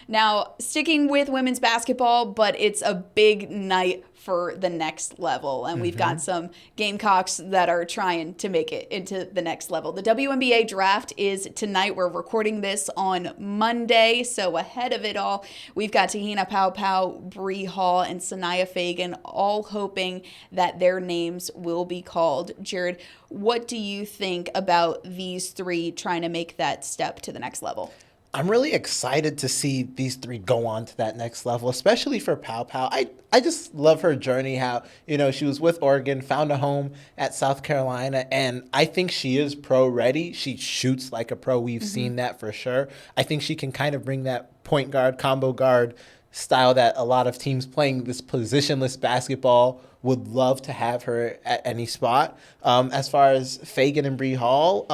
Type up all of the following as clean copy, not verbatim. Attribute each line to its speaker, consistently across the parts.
Speaker 1: Now, sticking with women's basketball, but it's a big night for the next level. And we've got some Gamecocks that are trying to make it into the next level. The WNBA Draft is tonight. We're recording this on Monday. So ahead of it all, we've got Te-Hina Paopao, Bree Hall, and Sania Feagin all hoping that their names will be called. Jared, what do you think about these three trying to make that step to the next level?
Speaker 2: I'm really excited to see these three go on to that next level, especially for Paopao. I just love her journey, how, she was with Oregon, found a home at South Carolina, and I think she is pro ready. She shoots like a pro. We've seen that for sure. I think she can kind of bring that point guard, combo guard style that a lot of teams playing this positionless basketball would love to have her at any spot. As far as Feagin and Bree Hall,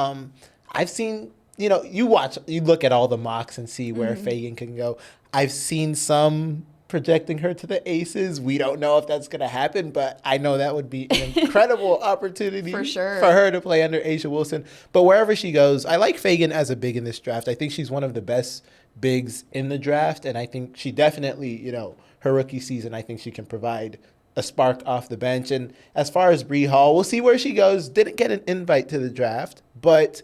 Speaker 2: I've seen... you look at all the mocks and see where Feagin can go. I've seen some projecting her to the Aces. We don't know if that's going to happen, but I know that would be an incredible opportunity
Speaker 1: for sure
Speaker 2: for her to play under A'ja Wilson. But wherever she goes, I like Feagin as a big in this draft. I think she's one of the best bigs in the draft, and I think she definitely, her rookie season, I think she can provide a spark off the bench. And as far as Bree Hall, we'll see where she goes. Didn't get an invite to the draft, but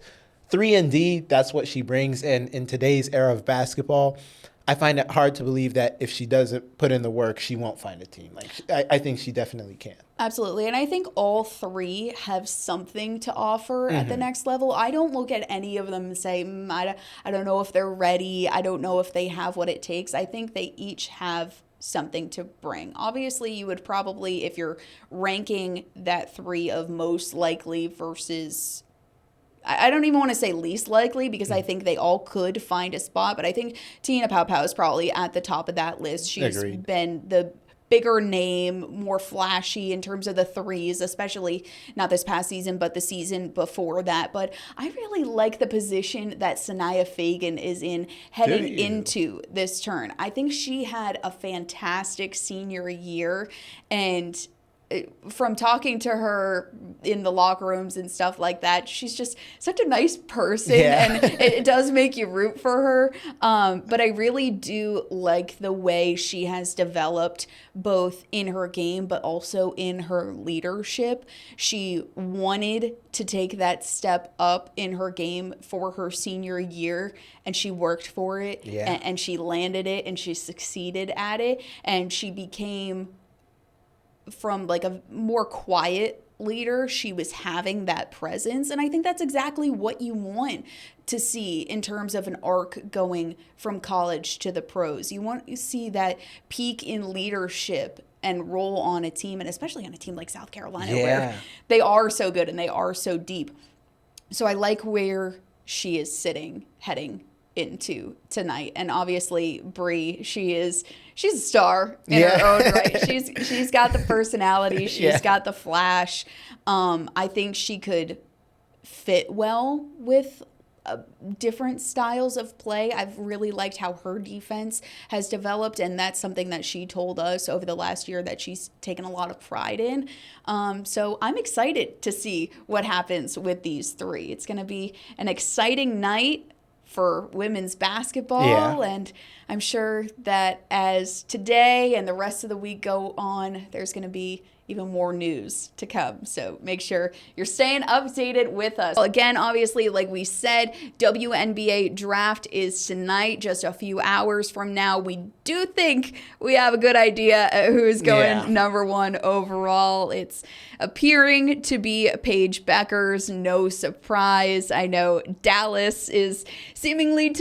Speaker 2: 3-and-D, that's what she brings. And in today's era of basketball, I find it hard to believe that if she doesn't put in the work, she won't find a team. I think she definitely can.
Speaker 1: Absolutely. And I think all three have something to offer at the next level. I don't look at any of them and say, I don't know if they're ready. I don't know if they have what it takes. I think they each have something to bring. Obviously, you would probably, if you're ranking that three of most likely versus... I don't even want to say least likely because I think they all could find a spot, but I think Te-Hina Paopao is probably at the top of that list. She's
Speaker 2: Agreed.
Speaker 1: been the bigger name, more flashy in terms of the threes, especially not this past season, but the season before that. But I really like the position that Sania Feagin is in heading into this turn. I think she had a fantastic senior year, and from talking to her in the locker rooms and stuff like that, she's just such a nice person, and it does make you root for her. But I really do like the way she has developed both in her game, but also in her leadership. She wanted to take that step up in her game for her senior year, and she worked for it, and she landed it, and she succeeded at it, and she became... from like a more quiet leader, she was having that presence. And I think that's exactly what you want to see in terms of an arc going from college to the pros. You want to see that peak in leadership and role on a team, and especially on a team like South Carolina, where they are so good and they are so deep. So I like where she is sitting heading into tonight. And obviously Bree, she's a star in her own right. She's got the personality, she's got the flash. I think she could fit well with different styles of play. I've really liked how her defense has developed, and that's something that she told us over the last year that she's taken a lot of pride in. So I'm excited to see what happens with these three. It's going to be an exciting night for women's basketball, and I'm sure that as today and the rest of the week go on, there's going to be even more news to come. So make sure you're staying updated with us. Well, again, obviously, like we said, WNBA Draft is tonight, just a few hours from now. We do think we have a good idea who's going number one overall. It's appearing to be Paige Bueckers. No surprise. I know Dallas is seemingly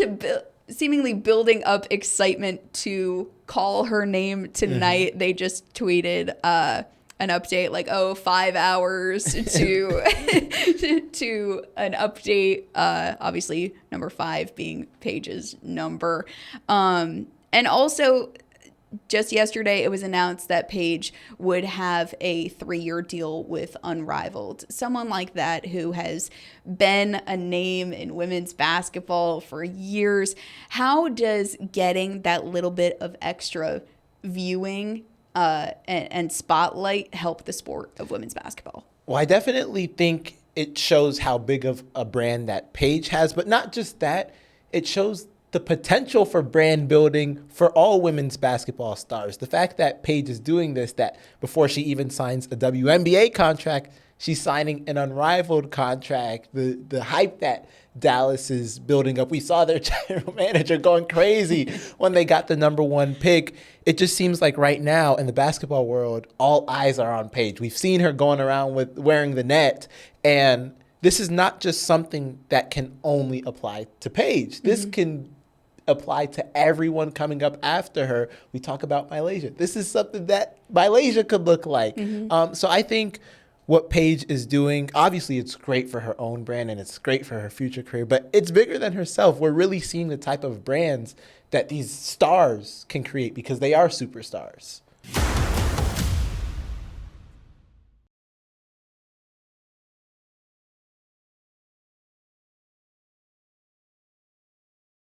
Speaker 1: building up excitement to call her name tonight. They just tweeted an update like 5 hours to to an update, obviously number 5 being Paige's number, and also just yesterday it was announced that Paige would have a 3-year deal with Unrivaled, someone like that who has been a name in women's basketball for years. How does getting that little bit of extra viewing and spotlight help the sport of women's basketball?
Speaker 2: Well, I definitely think it shows how big of a brand that Paige has, but not just that. It shows the potential for brand building for all women's basketball stars. The fact that Paige is doing this, that before she even signs a WNBA contract, she's signing an unrivaled contract. The hype that Dallas is building up. We saw their general manager going crazy when they got the number 1 pick. It just seems like right now in the basketball world, all eyes are on Paige. We've seen her going around with wearing the net, and this is not just something that can only apply to Paige. This can apply to everyone coming up after her. We talk about Malaysia. This is something that Malaysia could look like. So I think what Paige is doing, obviously it's great for her own brand and it's great for her future career, but it's bigger than herself. We're really seeing the type of brands that these stars can create because they are superstars.